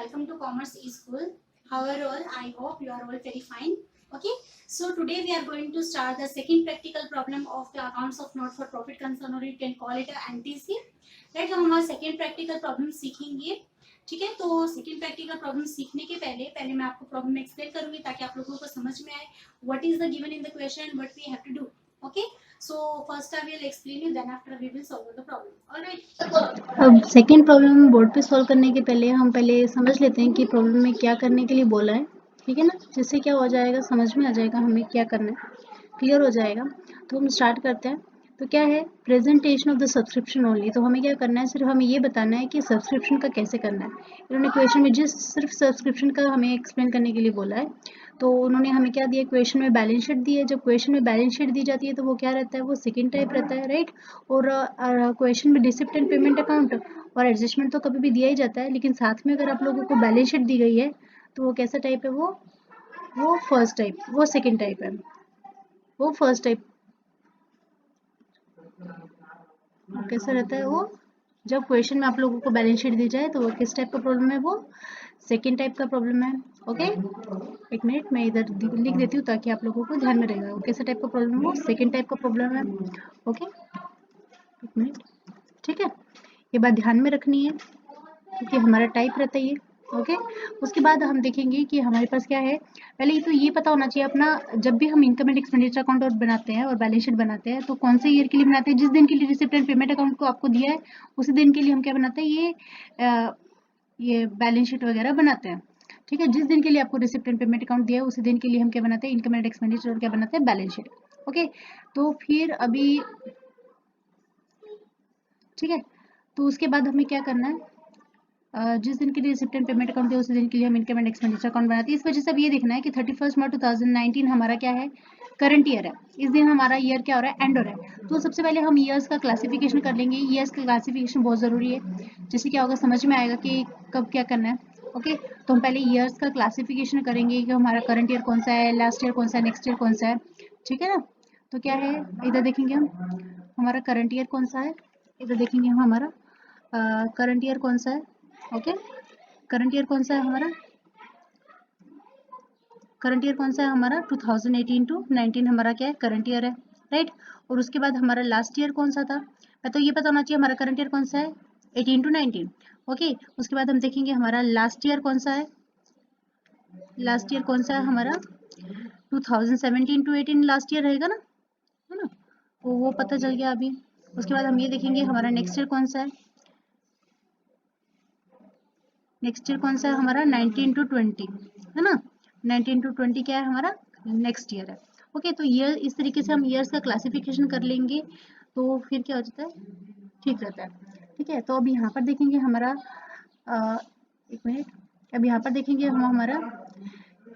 welcome to Commerce eSchool. How are all? I hope you are all very fine. Okay, so today we are going to start the second practical problem of the accounts of not for profit concern, or you can call it a NTC. Right, तो हम हमारा second practical problem सीखेंगे. ठीक है, तो second practical problem सीखने के पहले मैं आपको प्रॉब्लम एक्सप्लेन करूंगी ताकि आप लोगों को समझ में आए what is the given in the question, what we have to do. Okay, so first I will explain you, then after we will solve the problem. All right. अब सेकेंड प्रॉब्लम बोर्ड पे solve करने के पहले हम पहले समझ लेते हैं कि प्रॉब्लम में क्या करने के लिए बोला है. ठीक है ना, जिससे क्या हो जाएगा, समझ में आ जाएगा हमें क्या करना है, क्लियर हो जाएगा. तो हम स्टार्ट करते हैं. तो क्या है, presentation of the subscription only. तो हमें क्या करना है, सिर्फ हमें ये बताना है कि सब्सक्रिप्शन का कैसे करना है. इन्होंने क्वेश्चन में जिस सिर्फ सब्सक्रिप्शन का हमें एक्सप्लेन करने के लिए बोला है. तो उन्होंने हमें क्या दिया, क्वेश्चन में बैलेंस शीट दी है. जब क्वेश्चन में बैलेंस शीट दी जाती है तो वो क्या रहता है, वो सेकंड टाइप रहता है, राइट. और क्वेश्चन में रिसिप्ट एंड पेमेंट अकाउंट और एडजस्टमेंट तो कभी भी दिया ही जाता है, लेकिन साथ में अगर आप लोगों को बैलेंस शीट दी गई है तो वो कैसा टाइप है, वो फर्स्ट टाइप, वो सेकंड टाइप है, वो फर्स्ट टाइप. कैसा रहता है वो, जब क्वेश्चन में आप लोगों को बैलेंस शीट दी जाए तो वो किस टाइप का प्रॉब्लम है, वो सेकंड टाइप का प्रॉब्लम है. ओके, एक मिनट मैं इधर लिख देती हूँ ताकि आप लोगों को ध्यान में रहेगा वो कैसा टाइप का प्रॉब्लम है, वो सेकंड टाइप का प्रॉब्लम है. ओके, एक मिनट. ठीक है, ये बात ध्यान में रखनी है क्योंकि हमारा टाइप रहता है ये. ओके, उसके बाद हम देखेंगे कि हमारे पास क्या है. पहले तो ये पता होना चाहिए अपना, जब भी हम इनकम एंड एक्सपेंडिचर अकाउंट और बनाते हैं और बैलेंस शीट बनाते हैं तो कौन से ईयर के लिए बनाते हैं. जिस दिन के लिए रिसिप्ट एंड पेमेंट अकाउंट को आपको दिया है उसी दिन के लिए हम क्या बनाते हैं, ये बैलेंस शीट वगैरह बनाते हैं. ठीक है, जिस दिन के लिए आपको रिसिप्ट एंड पेमेंट अकाउंट दिया है उसी दिन के लिए हम क्या बनाते हैं, इनकम एंड एक्सपेंडिचर और क्या बनाते हैं, बैलेंस शीट. ओके, तो फिर अभी ठीक है, तो उसके बाद हमें क्या करना है, जिस दिन के लिए रिसिप्ट एंड पेमेंट अकाउंट है उसी दिन के लिए हम इनकम एंड एक्सपेंडिचर अकाउंट बनाते हैं. इस वजह से अब ये देखना है कि 31 मार्च 2019 हमारा क्या है, करंट ईयर है. इस दिन हमारा ईयर क्या हो रहा है, एंड हो रहा है. तो सबसे पहले हम ईयर्स का क्लासिफिकेशन कर लेंगे. ईयर्स का क्लासिफिकेशन बहुत ज़रूरी है, जिससे क्या होगा, समझ में आएगा कि कब क्या करना है. ओके, तो हम पहले ईयर्स का क्लासिफिकेशन करेंगे कि हमारा करंट ईयर कौन सा है, लास्ट ईयर कौन सा है, नेक्स्ट ईयर कौन सा है. ठीक है ना, तो क्या है, इधर देखेंगे हम हमारा करंट ईयर कौन सा है, इधर देखेंगे हम हमारा करंट ईयर कौन सा है. ओके, करंट ईयर कौन सा है हमारा, करंट ईयर कौन सा है हमारा, 2018 टू 19 हमारा क्या है, करंट ईयर है, राइट. और उसके बाद हमारा लास्ट ईयर कौन सा था, तो ये पता होना चाहिए हमारा करंट ईयर कौन सा है, 18 टू 19. ओके, उसके बाद हम देखेंगे हमारा लास्ट ईयर कौन सा है, लास्ट ईयर कौन सा है हमारा, 2017 टू 18 लास्ट ईयर रहेगा ना, है ना, तो वो पता चल गया अभी. उसके बाद हम ये देखेंगे हमारा नेक्स्ट ईयर कौन सा है, नेक्स्ट ईयर कौन सा है हमारा, 19 टू 20, है ना. 19 टू 20 क्या है हमारा, नेक्स्ट ईयर है. ओके, तो ईयर इस तरीके से हम ईयर्स का क्लासिफिकेशन कर लेंगे तो फिर क्या हो जाता है, ठीक रहता है. ठीक है, तो अब यहाँ पर देखेंगे हमारा एक मिनट, अब यहाँ पर देखेंगे हम हमारा,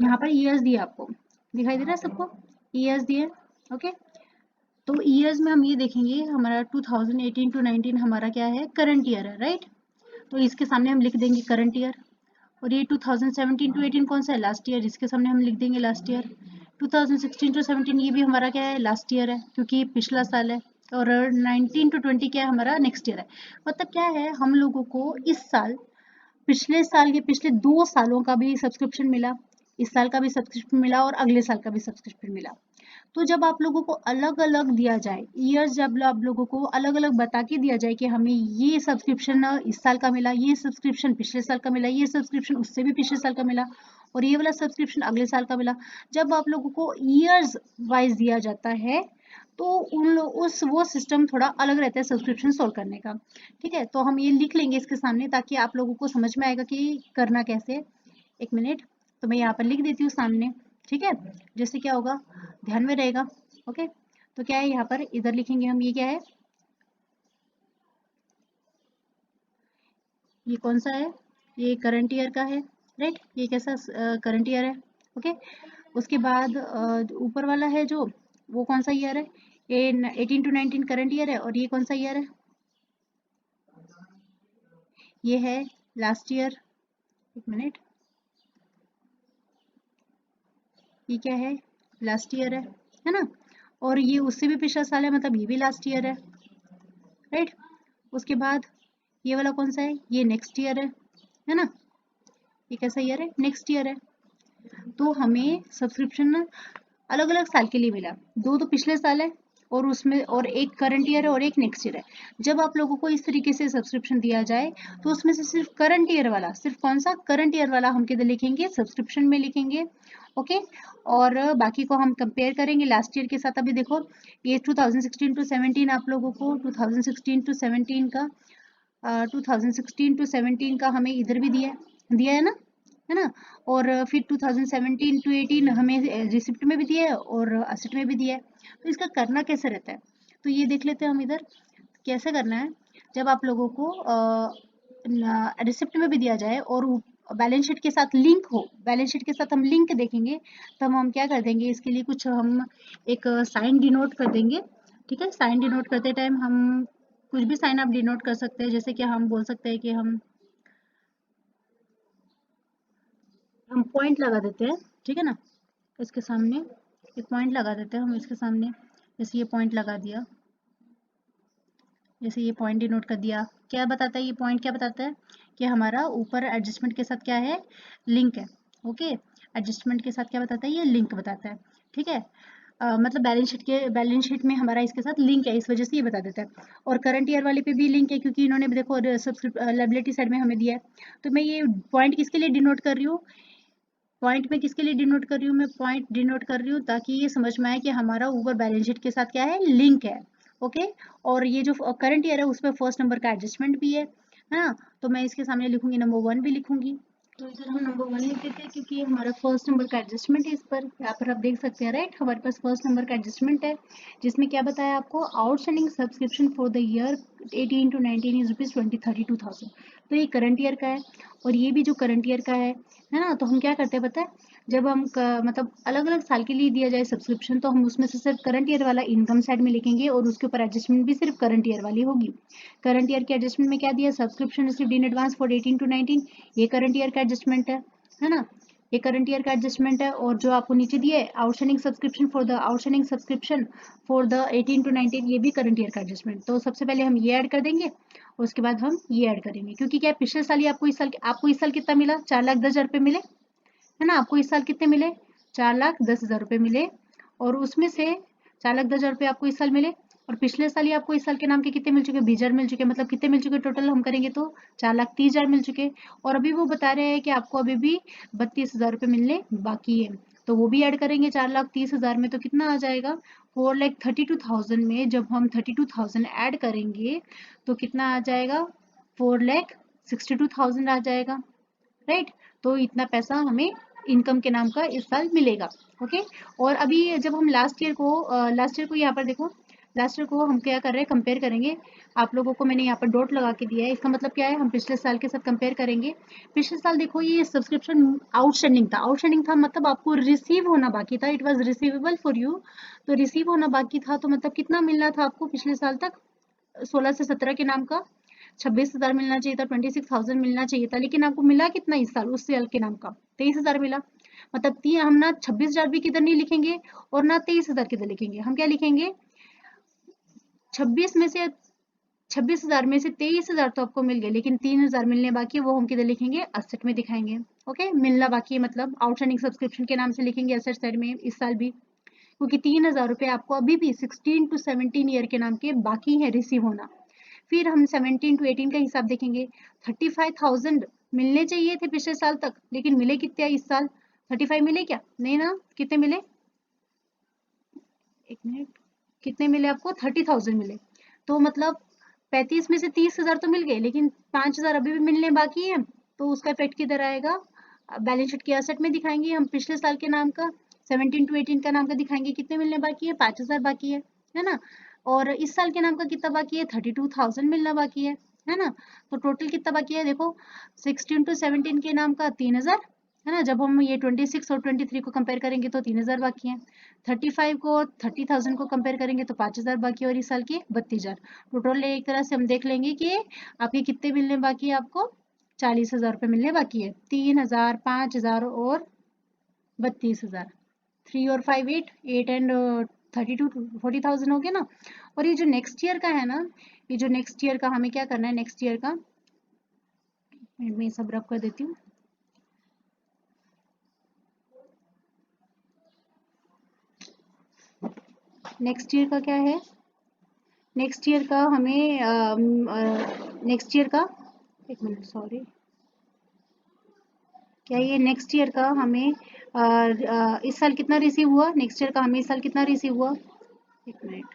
यहाँ पर ईयर्स दिए, आपको दिखाई दे रहा है सबको, ईयर्स दिए. ओके, तो ईयर्स में हम ये देखेंगे हमारा 2018 टू 19 हमारा क्या है, करंट ईयर है, राइट. तो इसके सामने हम लिख देंगे करंट ईयर. और ये 2017 टू 18 कौन सा है, लास्ट ईयर, इसके सामने हम लिख देंगे लास्ट ईयर. 2016 टू 17 ये भी हमारा क्या है, लास्ट ईयर है क्योंकि ये पिछला साल है. और 19 टू 20 क्या है हमारा, नेक्स्ट ईयर है. मतलब क्या है, हम लोगों को इस साल, पिछले साल के पिछले 2 सालों का भी सब्सक्रिप्शन मिला, इस साल का भी सब्सक्रिप्शन मिला और अगले साल का भी सब्सक्रिप्शन मिला. तो जब आप लोगों को अलग अलग दिया जाए ईयर्स, जब आप लोगों को अलग अलग बता के दिया जाए कि हमें ये सब्सक्रिप्शन इस साल का मिला, ये सब्सक्रिप्शन पिछले साल का मिला, ये सब्सक्रिप्शन उससे भी पिछले साल का मिला और ये वाला सब्सक्रिप्शन अगले साल का मिला, जब आप लोगों को ईयर्स वाइज दिया जाता है तो उस वो सिस्टम थोड़ा अलग रहता है सब्सक्रिप्शन सोल्व करने का. ठीक है, तो हम ये लिख लेंगे इसके सामने ताकि आप लोगों को समझ में आएगा कि करना कैसे. एक मिनट, तो मैं यहाँ पर लिख देती हूँ सामने. ठीक है, जिससे क्या होगा, ध्यान में रहेगा. ओके, तो क्या है यहाँ पर, इधर लिखेंगे हम, ये क्या है, ये कौन सा है, ये करंट ईयर का है, राइट. ये कैसा करंट ईयर है. ओके, उसके बाद ऊपर वाला है जो, वो कौन सा ईयर है, ये 18 टू 19 करंट ईयर है. और ये कौन सा ईयर है, ये है लास्ट ईयर. एक मिनट, ये क्या है, लास्ट ईयर है ना. और ये उससे भी पिछला साल है, मतलब ये भी लास्ट ईयर है, राइट. उसके बाद ये वाला कौन सा है, ये नेक्स्ट ईयर है ना. ये कैसा ईयर है, नेक्स्ट ईयर है। तो हमें सब्सक्रिप्शन अलग अलग साल के लिए मिला, दो तो पिछले साल है और उसमें और एक करंट ईयर है और एक नेक्स्ट ईयर है। जब आप लोगों को इस तरीके से सब्सक्रिप्शन दिया जाए तो उसमें से सिर्फ करंट ईयर वाला, सिर्फ कौन सा, करंट ईयर वाला हम किधर लिखेंगे, सब्सक्रिप्शन में लिखेंगे। ओके, और बाकी को हम कंपेयर करेंगे लास्ट ईयर के साथ। अभी देखो ये 2016 टू 17 आप लोगों को 2016 टू 17 का 2016 टू 17 का हमें इधर भी दिया है ना। और फिर 2017 टू 18 हमें रिसिप्ट में भी दिया है और असेट में भी दिया है। तो इसका करना कैसे रहता है, तो ये देख लेते हैं हम इधर कैसे करना है। जब आप लोगों को रिसिप्ट में भी दिया जाए और बैलेंस शीट के साथ लिंक हो, बैलेंस शीट के साथ हम लिंक देखेंगे, तब हम क्या कर देंगे, इसके लिए कुछ हम एक साइन डिनोट कर देंगे। ठीक है, साइन डिनोट करते टाइम हम कुछ भी साइन आप डिनोट कर सकते हैं, जैसे कि हम बोल सकते हैं कि हम पॉइंट लगा देते हैं। ठीक है ना, इसके सामने एक पॉइंट लगा देते हैं हम इसके सामने, जैसे ये पॉइंट लगा दिया, जैसे ये पॉइंट डिनोट कर दिया। क्या बताता है ये पॉइंट, क्या बताता है कि हमारा ऊपर एडजस्टमेंट के साथ क्या है, लिंक है। ओके, एडजस्टमेंट के साथ क्या बताता है, ये लिंक बताता है। ठीक है, मतलब बैलेंस शीट में हमारा इसके साथ लिंक है, इस वजह से ये बता देता है। और करंट ईयर वाले पे भी लिंक है, क्योंकि इन्होंने भी देखो लायबिलिटी साइड में हमें दिया है। तो मैं ये पॉइंट किसके लिए डिनोट कर रही हूँ, पॉइंट में किसके लिए डिनोट कर रही हूँ, मैं पॉइंट डिनोट कर रही हूँ ताकि ये समझ में आए कि हमारा ऊपर बैलेंस शीट के साथ क्या है, लिंक है। ओके, और ये जो करंट ईयर है उसमें फर्स्ट नंबर का एडजस्टमेंट भी है ना। तो मैं इसके सामने लिखूंगी नंबर 1 भी लिखूंगी। तो इधर हम नंबर 1 लिख देते हैं क्योंकि ये हमारा फर्स्ट नंबर का एडजस्टमेंट है। इस पर यहाँ पर आप देख सकते हैं, राइट, हमारे पास फर्स्ट नंबर का एडजस्टमेंट है, जिसमें क्या बताया आपको, outstanding subscription for the year 18 two 19 is ₹20,32,000। तो ये करंट ईयर का है और ये भी जो करंट ईयर का है ना। तो हम क्या करते हैं पता है, जब हम मतलब अलग अलग साल के लिए दिया जाए सब्सक्रिप्शन, तो हम उसमें से सिर्फ करंट ईयर वाला इनकम साइड में लिखेंगे और उसके ऊपर एडजस्टमेंट भी सिर्फ करंट ईयर वाली होगी। करंट ईयर के एडजस्टमेंट में क्या दिया, subscription received in advance for 18 two 19, ये करंट ईयर का एडजस्टमेंट है ना, ये करंट ईयर का एडजस्टमेंट है। और जो आपको नीचे दिया है, outstanding subscription for the 18 two 19, ये भी करंट ईयर का एडजस्टमेंट। तो सबसे पहले हम ये ऐड कर देंगे और उसके बाद हम ये ऐड करेंगे, क्योंकि क्या पिछले साल ही आपको इस साल कितना मिला, 4,10,000 रुपये मिले, है ना। आपको इस साल कितने मिले, 4,10,000 रुपये मिले, और उसमें से 4,10,000 रुपये आपको इस साल मिले, और पिछले साल ही आपको इस साल के नाम के कितने मिल चुके, 20,000 मिल चुके, मतलब कितने मिल चुके टोटल हम करेंगे तो 4,30,000 मिल चुके। और अभी वो बता रहे हैं कि आपको अभी भी 32,000 रुपये मिलने बाकी है, तो वो भी ऐड करेंगे 4,30,000 में, तो कितना आ जाएगा, 4,32,000 में जब हम 32,000 ऐड करेंगे तो कितना आ जाएगा, 4,62,000 आ जाएगा, राइट। तो इतना पैसा हमें इनकम के नाम का इस साल मिलेगा। ओके, और अभी जब हम लास्ट ईयर को यहाँ पर देखो, लास्ट ईयर को हम क्या कर रहे हैं, कंपेयर करेंगे। आप लोगों को मैंने यहाँ पर डॉट लगा के दिया है, इसका मतलब क्या है, हम पिछले साल के साथ कंपेयर करेंगे। पिछले साल देखो ये सब्सक्रिप्शन आउटस्टैंडिंग था, मतलब आपको रिसीव होना बाकी था, it was receivable for you. तो रिसीव होना बाकी था, तो मतलब कितना मिलना था आपको पिछले साल तक, 16 से 17 के नाम का 26,000 मिलना चाहिए था, 26,000 मिलना चाहिए था, लेकिन आपको मिला कितना इस साल, उस साल के नाम का 23,000 मिला। मतलब हम ना 26,000 भी किधर नहीं लिखेंगे और ना 23,000 किधर लिखेंगे, हम क्या लिखेंगे, 26 में से 26,000 में से 23,000 तो आपको मिल गए, लेकिन 3,000 मिलने बाकी है, वो हम किधर लिखेंगे, असेट में दिखाएंगे। ओके, मिलना बाकी है मतलब आउटस्टैंडिंग सब्सक्रिप्शन के नाम से लिखेंगे असेट साइड में इस साल भी, क्योंकि 3,000 रुपये आपको अभी भी 16 टू 17 ईयर के नाम के बाकी है रिसीव होना। फिर हम 17 टू 18 का हिसाब देखेंगे, 35,000 मिलने चाहिए थे पिछले साल तक, लेकिन मिले कितने इस साल, 35 मिले क्या, नहीं ना, कितने मिले, एक मिनट, कितने मिले आपको, 30,000 मिले। तो मतलब 35 में से 30,000 तो मिल गए, लेकिन 5,000 अभी भी मिलने बाकी है। तो उसका इफेक्ट किधर आएगा, बैलेंस शीट के एसेट में दिखाएंगे हम, पिछले साल के नाम का 17 टू 18 का नाम का दिखाएंगे, कितने मिलने बाकी है, 5,000 बाकी है ना। और इस साल के नाम का कितना बाकी है, 32,000 मिलना बाकी है ना। तो टोटल कितना बाकी है देखो, 16 टू 17 के नाम का 3,000, है ना। जब हम ये 26 और 23 को कंपेयर करेंगे तो 3,000 बाकी है, 35 को 30,000 को कंपेयर करेंगे तो 5,000 बाकी है, और इस साल की 32,000। टोटल एक तरह से हम देख लेंगे कि आपके कितने मिलने बाकी है, आपको 40,000 रुपये मिलने बाकी है, 3,000, 5,000 और 32,000, 3 और 5 8 एंड 32 40,000 हो गया ना। और ये जो नेक्स्ट ईयर का है ना, ये जो नेक्स्ट ईयर का हमें क्या करना है, नेक्स्ट ईयर का मैं सब रब कर देती हूँ। नेक्स्ट ईयर का क्या है, नेक्स्ट ईयर का हमें नेक्स्ट ईयर का, एक मिनट सॉरी, क्या ये नेक्स्ट ईयर का हमें इस साल कितना रिसीव हुआ, नेक्स्ट ईयर का हमें इस साल कितना रिसीव हुआ, एक मिनट,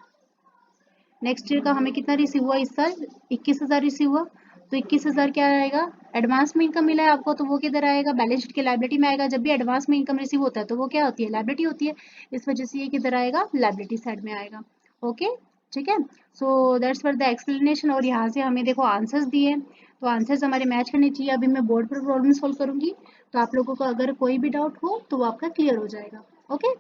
नेक्स्ट ईयर का हमें कितना रिसीव हुआ इस साल, 21,000 रिसीव हुआ। तो 21,000 क्या आएगा, एडवांस में इनकम मिला है आपको, तो वो किधर आएगा, बैलेंस शीट के लायबिलिटी में आएगा। जब भी एडवांस में इनकम रिसीव होता है तो वो क्या होती है, लायबिलिटी होती है, इस वजह से ये किधर आएगा, लायबिलिटी साइड में आएगा। ओके, ठीक है, so that's for the explanation. और यहाँ से हमें देखो आंसर्स दिए हैं, तो आंसर्स हमारे मैच करने चाहिए। अभी मैं बोर्ड पर प्रॉब्लम सॉल्व करूंगी, तो आप लोगों को अगर कोई भी डाउट हो तो वो आपका क्लियर हो जाएगा। Okay,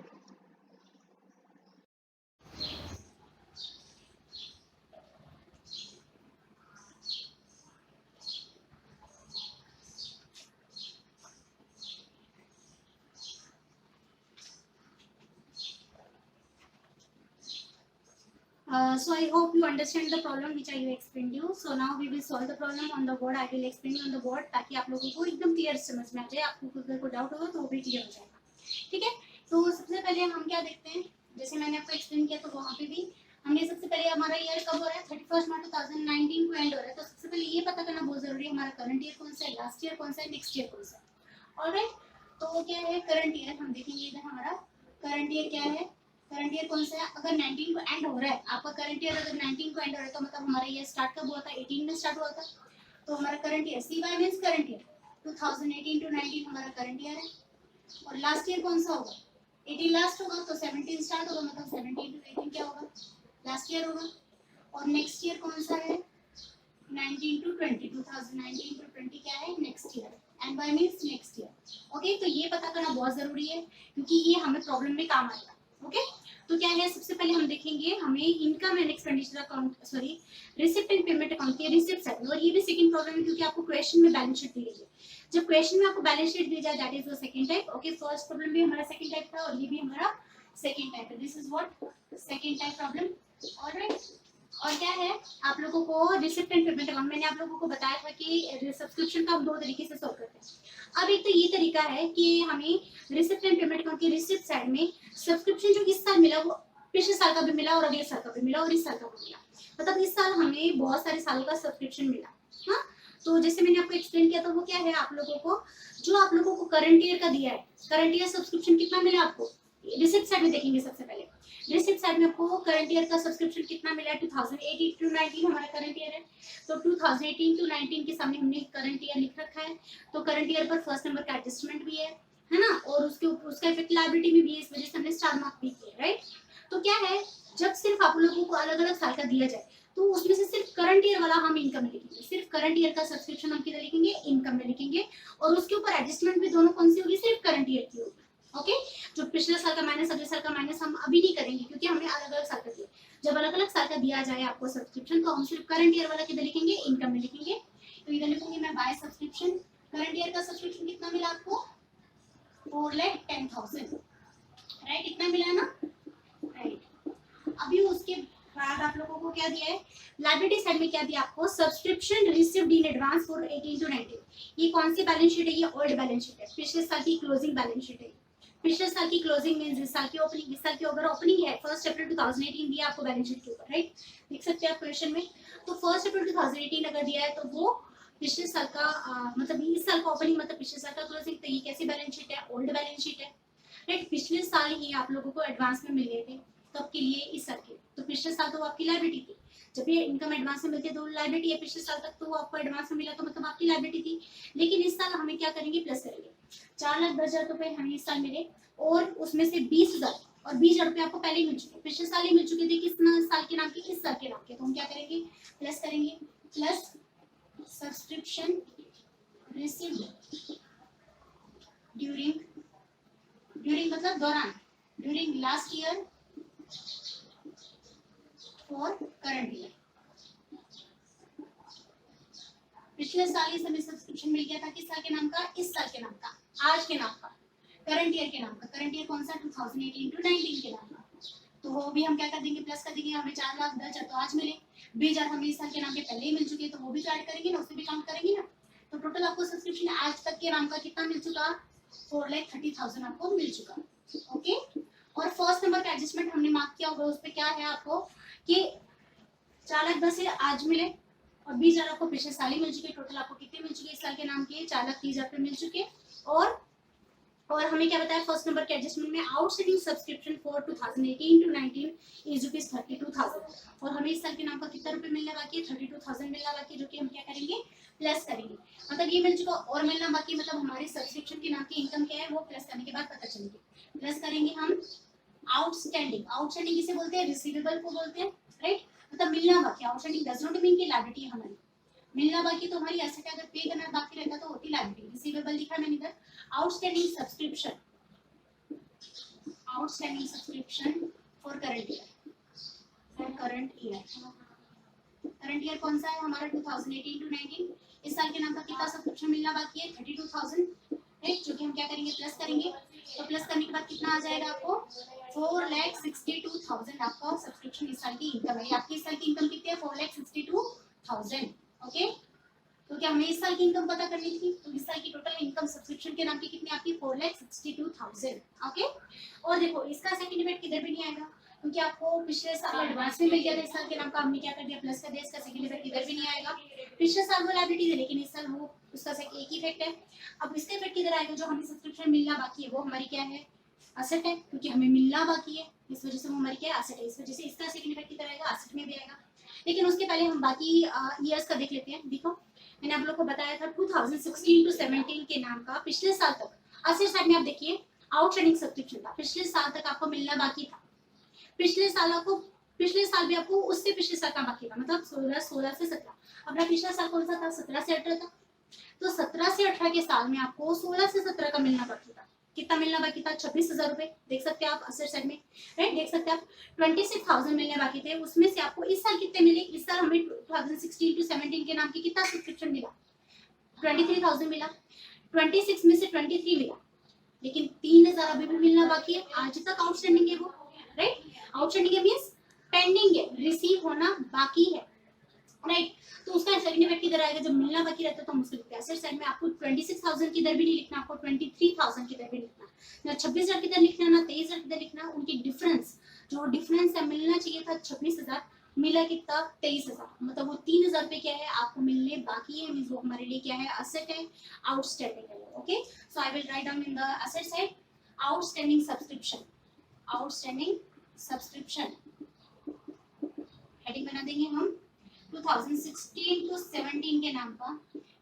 So I hope you understand the problem which I have explained you. So now we will solve the problem on the board. I will explain on the board ताकि आप लोगों को एकदम क्लियर समझ में आ जाए, आपको अगर कोई डाउट होगा तो वो भी क्लियर हो जाएगा। ठीक है, तो सबसे पहले हम क्या देखते हैं, जैसे मैंने आपको एक्सप्लेन किया तो वहाँ पे भी हमने सबसे पहले हमारा ईयर कब हो रहा है, 31 मार्च 2019 को एंड हो रहा है। तो सबसे पहले ये पता करना बहुत जरूरी है हमारा करंट ईयर कौन सा है, लास्ट ईयर कौन सा है, नेक्स्ट ईयर कौन सा है। ऑलराइट, तो क्या है करंट ईयर, हम देखेंगे इधर हमारा करंट ईयर क्या है, करंट ईयर कौन सा है, अगर 19 को एंड हो रहा है आपका करंट ईयर, अगर 19 को एंड हो रहा है तो मतलब हमारा ईयर स्टार्ट कब हुआ था, 18 में स्टार्ट हुआ था। तो हमारा current year C Y means current year 2018 two 19 हमारा करंट ईयर है। और लास्ट ईयर कौन सा होगा, 18 लास्ट होगा तो 17 स्टार्ट होगा, मतलब 17 टू 18 क्या होगा, लास्ट ईयर होगा। और नेक्स्ट ईयर कौन सा है, 19 टू 20, 2019 टू 20 क्या है, next year, and Y means next year. Okay, तो ये पता करना बहुत जरूरी है क्योंकि ये हमें प्रॉब्लम में काम आएगा। ओके, तो क्या है, सबसे पहले हम देखेंगे हमें income and expenditure account, sorry receipt and payment account की रिसिप्ट साइड में। और ये भी सेकंड प्रॉब्लम है क्योंकि आपको क्वेश्चन में बैलेंस शीट दी गई है। जब क्वेश्चन में आपको बैलेंस शीट दी जाए that is the second type. Okay, first problem भी हमारा सेकंड टाइप था और ये भी हमारा सेकंड टाइप है। This is what second type problem. Alright, और क्या है, आप लोगों को रिसिप्ट एंड पेमेंट अकाउंट, मैंने आप लोगों को बताया था कि सब्सक्रिप्शन का हम दो तरीके से सॉल्व करते हैं। अब एक तो ये तरीका है कि हमें रिसिप्ट एंड पेमेंट अकाउंट की रिसिप्ट साइड में सब्सक्रिप्शन जो इस साल मिला वो पिछले साल का भी मिला और अगले साल का भी मिला और इस साल का भी मिला, मतलब इस साल हमें बहुत सारे सालों का सब्सक्रिप्शन मिला। हाँ, तो जैसे मैंने आपको एक्सप्लेन किया था वो क्या है, आप लोगों को जो आप लोगों को करंट ईयर का दिया है, करंट ईयर सब्सक्रिप्शन कितना मिला आपको, रिसिप्ट साइड में देखेंगे। सबसे पहले रिसिप्ट साइड में आपको करंट ईयर का सब्सक्रिप्शन कितना मिला है, 2018 टू 19 हमारा करंट ईयर है। तो 2018 टू 19 के सामने हमने करंट ईयर लिख रखा है, तो करंट ईयर पर फर्स्ट नंबर का एडजस्टमेंट भी है ना, और उसके उसका इफेक्ट लायबिलिटी में भी है, इस वजह से हमने स्टार मार्क भी किया, राइट। तो क्या है, जब सिर्फ आप लोगों को अलग अलग साल का दिया जाए तो उसमें से सिर्फ करंट ईयर वाला हम इनकम में लिखेंगे, सिर्फ करंट ईयर का सब्सक्रिप्शन हम किधर लिखेंगे, इनकम में लिखेंगे। और उसके ऊपर एडजस्टमेंट भी दोनों कौन सी होगी, सिर्फ करंट ईयर की होगी। ओके, जो पिछले साल का माइनस अगले साल का माइनस हम अभी नहीं करेंगे क्योंकि हमने अलग अलग साल का दिया। जब अलग अलग साल का दिया जाए आपको सब्सक्रिप्शन तो हम सिर्फ करंट ईयर वाला किधर लिखेंगे, इनकम में लिखेंगे। तो इधर लिखूंगी मैं बाय सब्सक्रिप्शन, करंट ईयर का सब्सक्रिप्शन कितना मिला आपको, 4,10,000, राइट, इतना मिला ना, राइट। अभी उसके बाद आप लोगों को क्या दिया है, लायबिलिटी साइड में क्या दिया आपको, subscription received in advance for 18 two 19। ये कौन सी बैलेंस शीट है, ये ओल्ड बैलेंस शीट है, पिछले साल की क्लोजिंग बैलेंस शीट है। पिछले साल की क्लोजिंग मींस इस साल की ओपनिंग, इस साल की अगर ओपनिंग है 1 अप्रैल 2018 दिया आपको बैलेंस शीट के ऊपर, राइट, देख सकते हैं आप क्वेश्चन में। तो 1 अप्रैल 2018 अगर दिया है तो वो पिछले साल का मतलब इस साल का ओपनिंग मतलब पिछले साल का क्लोजिंग, तो ये कैसी बैलेंस शीट है, ओल्ड बैलेंस शीट है, राइट। पिछले साल ही आप लोगों को एडवांस में मिल गए थे, कब के लिए, इस साल के, तो पिछले साल तो वो आपकी लायबिलिटी थी। जब ये इनकम एडवांस में मिलती है तो लायबिलिटी है, पिछले साल तक तो वो आपको एडवांस में मिला तो मतलब आपकी लायबिलिटी थी। लेकिन इस साल हमें क्या करेंगे, प्लस करेंगे, 4,10,000 रुपए हमें इस साल मिले और उसमें से 20,000 और 20,000 रुपए आपको पहले ही मिल चुके, पिछले साल ही मिल चुके थे, किस साल के नाम के, इस साल के नाम के। तो हम क्या करेंगे, प्लस करेंगे, प्लस सब्सक्रिप्शन रिसीव्ड ड्यूरिंग मतलब दौरान, during last year for current year. पिछले साल ही हमें सब्सक्रिप्शन मिल गया था, किस साल के नाम का, इस साल के नाम का, आज के नाम का, करंट ईयर के नाम का। करंट ईयर कौन सा, 2018 टू 19 के नाम का। तो वो भी हम क्या कर देंगे, प्लस कर देंगे। हमें 4,10,000 तो आज मिले, 20,000 हमें इस साल के नाम के पहले ही मिल चुके, तो वो भी तो ऐड करेंगे ना, उसे भी काउंट करेंगे ना। तो टोटल आपको सब्सक्रिप्शन आज तक के नाम का कितना मिल चुका, 4,30,000 आपको मिल चुका। ओके, और फर्स्ट नंबर का एडजस्टमेंट हमने मार्क किया होगा, उस पर क्या है आपको कि 4,10,000 आज मिले और 20,000 आपको पिछले साल ही मिल चुके। टोटल आपको कितने मिल चुके इस साल के नाम के? 4,30,000 पे मिल चुके। और हमें क्या बताया फर्स्ट नंबर के एडजस्टमेंट में? Outstanding subscription for 2018 two 19 is rupees 32,000 और हमें इस साल के नाम का कितना रुपए मिलना बाकी है? 32,000 मिलना बाकी है, जो कि हम क्या करेंगे? प्लस करेंगे। मतलब ये मिल चुका और मिलना बाकी, मतलब हमारी सब्सक्रिप्शन के नाम की इनकम क्या है वो प्लस करने के बाद पता चलेगी। प्लस करेंगे हम आउटस्टैंडिंग। आउटस्टैंडिंग किसे बोलते हैं? रिसीवेबल को बोलते हैं, राइट। मतलब मिलना बाकी। आउटस्टैंडिंग डज नॉट मीन कि लायबिलिटी है हमारी। मिलना बाकी तो हमारी एसेट है, अगर पे करना बाकी रहता तो होती लायबिलिटी। रिसीवेबल लिखा मैंने इधर। Outstanding subscription, outstanding subscription for current year, for current year. Current year कौन सा है हमारा? 2018 टू 19। इस साल के नाम का कितना सब्सक्रिप्शन मिलना बाकी है? 32,000, राइट, जो कि हम क्या करेंगे? प्लस करेंगे। तो प्लस करने के बाद कितना आ जाएगा आपको? 4,62,000 आपका सब्सक्रिप्शन इस साल की इनकम है। आपकी इस साल की इनकम कितनी है? 4,62,000। ओके, तो क्या हमें इस साल की इनकम पता करनी थी? तो इस साल की टोटल इनकम सब्सक्रिप्शन के नाम की कितनी आपकी? 4,62,000। ओके, और देखो इसका सेकंड डिबेट किधर भी नहीं आएगा क्योंकि आपको पिछले साल एडवांस में मिल गया था। इस साल के नाम का हमने क्या कर दिया? प्लस कर दिया। इसका सेकंड डिबेट किधर भी नहीं आएगा। पिछले साल वो लायबिलिटी है लेकिन इस साल वो उसका एक ही इफेक्ट है। अब इसका इफेक्ट किधर आएगा? जो हमें सब्सक्रिप्शन मिलना बाकी है वो हमारी क्या है? असेट है, क्योंकि हमें मिलना बाकी है, इस वजह से वो हमारी क्या है? असेट है। इस वजह से इसका सेकंड इफेक्ट किधर आएगा? असेट में भी आएगा। लेकिन उसके पहले हम बाकी ईयर्स का देख लेते हैं। देखो मैंने आप लोग को बताया था 2016 टू 17 के नाम का पिछले साल तक असेट साइड में आप देखिए आउटस्टैंडिंग सब्सक्रिप्शन था। पिछले साल तक आपको मिलना बाकी था। पिछले साल भी आपको उससे पिछले साल का बाकी था, मतलब 16 से 17। अपना पिछला साल कौन सा था? 17 से 18 था। तो 17 से 18 के साल में आपको 16 से 17 का मिलना बाकी था। कितना मिलना बाकी था? 26,000 रुपए। देख सकते हैं आप असेट साइड में, राइट। देख सकते हैं आप 26,000 मिलने बाकी थे। उसमें से आपको इस साल कितने मिले? इस साल हमें 2016 टू 17 के नाम की कितना सब्सक्रिप्शन मिला? 23,000 मिला। 26 में से 23 मिला, लेकिन 3,000 अभी भी मिलना बाकी है। आज तक आउटस्टैंडिंग है वो, राइट। आउटस्टैंडिंग है मींस पेंडिंग है, रिसीव होना बाकी है, राइट। तो उसका सेकंड इफेक्ट किधर आएगा? जब मिलना बाकी रहता है तो हम उसको लिखते हैं एसेट साइड में। आपको 26,000 की दर भी नहीं लिखना, आपको 23,000 की दर भी लिखना, ना 26,000 की दर लिखना, ना 23,000 की दर लिखना। उनकी डिफरेंस, जो डिफरेंस है, मिलना चाहिए था 26,000, मिला कितना? 23,000। मतलब वो 3,000 रुपए क्या है आपको मिलने बाकी है, मींस वो हमारे लिए क्या है? असेट है, आउटस्टैंडिंग है। Okay, so I will write down in the asset side outstanding subscription, outstanding subscription heading बना देंगे हम। 2016 टू 17 के नाम का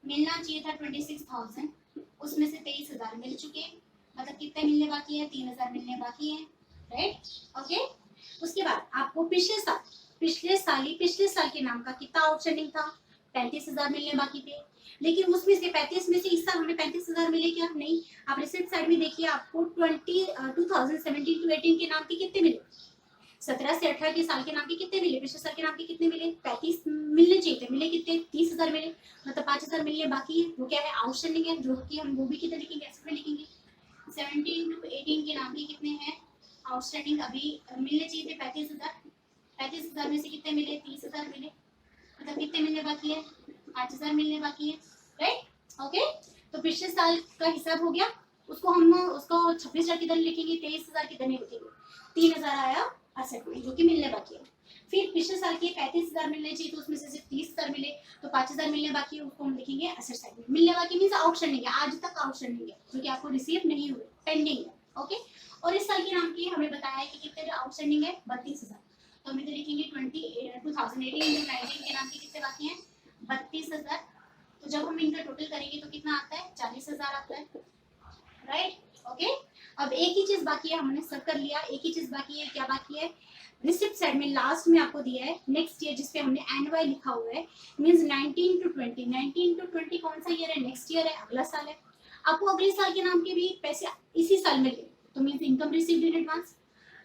मिलना चाहिए था 26,000, उसमें से 23,000 मिल चुके। मतलब कितने मिलने बाकी है? 3,000 मिलने बाकी है, राइट। ओके, उसके बाद आपको पिछले साल के नाम का कितना आउटस्टैंडिंग था? 35,000 मिलने बाकी थे। लेकिन उसमें से 35 में से इस साल हमें 35,000 मिले क्या? नहीं। आप रिसिप्ट साइड में देखिए, आपको 2017 टू 18 के नाम के कितने मिले? 17 से 18 के साल के नाम के कितने मिले? पिछले साल के नाम के कितने मिले? 35 मिलने चाहिए थे, मिले कितने? 30,000 मिले। मतलब 5,000 मिलने बाकी है, वो क्या है? आउटस्टैंडिंग है, जो कि हम वो भी कितने लिखेंगे? एसेट में लिखेंगे। 17 टू 18 के नाम के कितने हैं आउटस्टैंडिंग? अभी मिलने चाहिए थे 35,000। 35,000 में से कितने मिले? 30,000 मिले। मतलब कितने मिलने बाकी है? 5,000 मिलने बाकी है, राइट। ओके, तो पिछले साल का हिसाब हो गया। उसको 26,000 की दर लिखेंगे, 23,000 की दर नहीं लिखेंगे। 3,000 आया असेट में, जो कि मिलने बाकी है। फिर पिछले साल के 35,000 मिलने चाहिए तो उसमें से सिर्फ 30,000 मिले, तो 5,000 मिलने बाकी है, उसको हम लिखेंगे असेट साइड में। मिलने बाकी मींस आउटस्टैंडिंग है, आज तक आउटस्टैंडिंग है, जो कि आपको रिसीव नहीं हुए, पेंडिंग है। ओके, और इस साल के नाम की हमें बताया है कि कितने आउटस्टैंडिंग है? 32,000। तो हम इधर लिखेंगे 2018 के नाम के कितने बाकी हैं? 32,000। तो जब हम इनका टोटल करेंगे तो कितना आता है? 40,000 आता है, राइट। ओके, अब एक ही चीज बाकी है, हमने सब कर लिया। एक ही चीज बाकी है, क्या बाकी है? रिसिप्ट साइड में लास्ट में आपको दिया है नेक्स्ट ईयर, जिसपे हमने एनवाई लिखा हुआ है, मींस 19 टू 20। 19 टू 20 कौन सा ईयर है? नेक्स्ट ईयर है, अगला साल है। आपको अगले साल के नाम के भी पैसे इसी साल मिल गए, तो means income received in advance.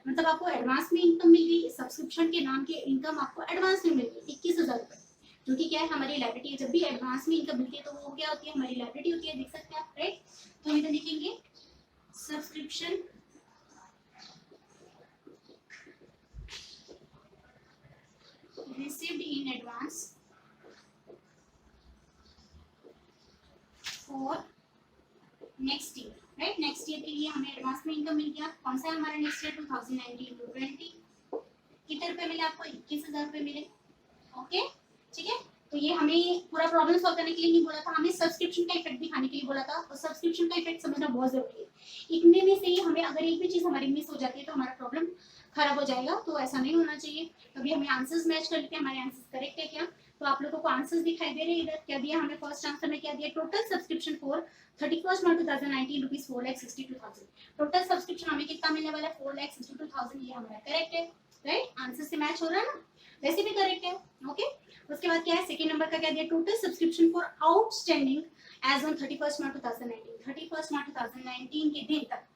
मतलब आपको एडवांस में इनकम मिल गई, सब्सक्रिप्शन के नाम के इनकम आपको एडवांस में मिल गई 21,000 रुपए, जो कि क्या है? हमारी लायबिलिटी है। जब भी एडवांस में इनकम मिलती है तो वो क्या होती है? हमारी लायबिलिटी होती है। देख सकते हैं आप, राइट। तो हम इधर लिखेंगे subscription received in advance for next year, right? Next year के लिए हमें एडवांस में इनकम मिल गया। कौन सा है हमारा नेक्स्ट ईयर 2019 टू 20, कितने रुपए मिले आपको? 21,000 रुपए मिले। ओके ठीक है, तो ये हमें पूरा प्रॉब्लम सॉल्व करने के लिए नहीं बोला था, हमें सब्सक्रिप्शन का इफेक्ट दिखाने के लिए बोला था। और सब्सक्रिप्शन का इफेक्ट समझना बहुत जरूरी है। इतने में से ही हमें अगर एक भी चीज हमारी मिस हो जाती है तो हमारा प्रॉब्लम खराब हो जाएगा, तो ऐसा नहीं होना चाहिए। अभी हमें आंसर्स मैच कर लेते हैं, हमारे आंसर्स करेक्ट है क्या? तो आप लोगों को आंसर्स दिखाई दे रहे हैं इधर। क्या दिया हमें? फर्स्ट आंसर में क्या दिया? Total subscription for 31 March 2019 rupees 4,62,000। Total subscription हमें कितना मिलने वाला है? 4,62,000। ये हमारा करेक्ट है, राइट? आंसर से मैच हो रहा है ना, वैसे भी करेक्ट है। ओके, उसके बाद क्या है? सेकंड नंबर का क्या दिया? Total subscription for outstanding as on 31 March 2019। 31 March 2019 के दिन तक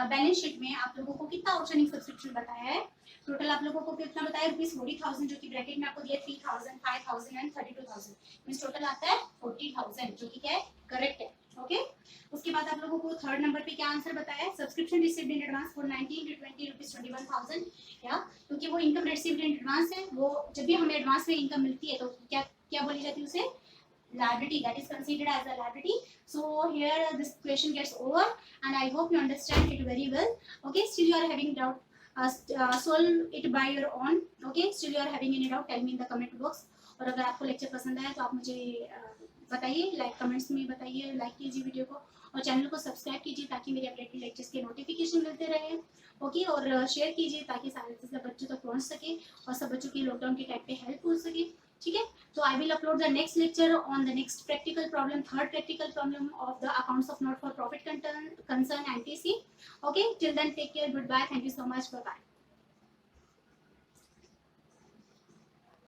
बैलेंस शीट में आप लोगों को कितना आउटस्टैंडिंग सब्सक्रिप्शन बताया है? टोटल आप लोगों को कितना बताया? रुपीज 40,000, जो कि ब्रैकेट में आपको दिया 3,000, 5,000 एंड 32,000। मींस टोटल आता है 40,000, जो कि क्या है? करेक्ट है। ओके, उसके बाद आप लोगों को थर्ड नंबर पे क्या आंसर बताया है? Subscription received in advance for 19 to 20 rupees 21,000। या क्योंकि वो इनकम रिसीव्ड इन एडवांस है, वो जब भी हमें एडवांस में इनकम मिलती है तो क्या क्या बोली जाती है उसे? Liability, that is considered as a liability. So here this question gets over and I hope you understand it very well. Okay, still you are having doubt, solve it by your own. Okay, still you are having any doubt, tell me in the comment box. और अगर आपको lecture पसंद आया तो आप मुझे बताइए, like comments में बताइए, लाइक कीजिए वीडियो को और चैनल को सब्सक्राइब कीजिए ताकि मेरे अपडेटेड लेक्चर्स के नोटिफिकेशन मिलते रहे। ओके, और शेयर कीजिए ताकि सारे सब बच्चों तक पहुंच सके और सब बच्चों की लॉकडाउन के टाइम पे हेल्प हो सके। ठीक है, so I will upload the next lecture on the next practical problem, third practical problem of the accounts of not for profit concern, NTC. Okay, till then take care, goodbye, thank you so much, bye bye.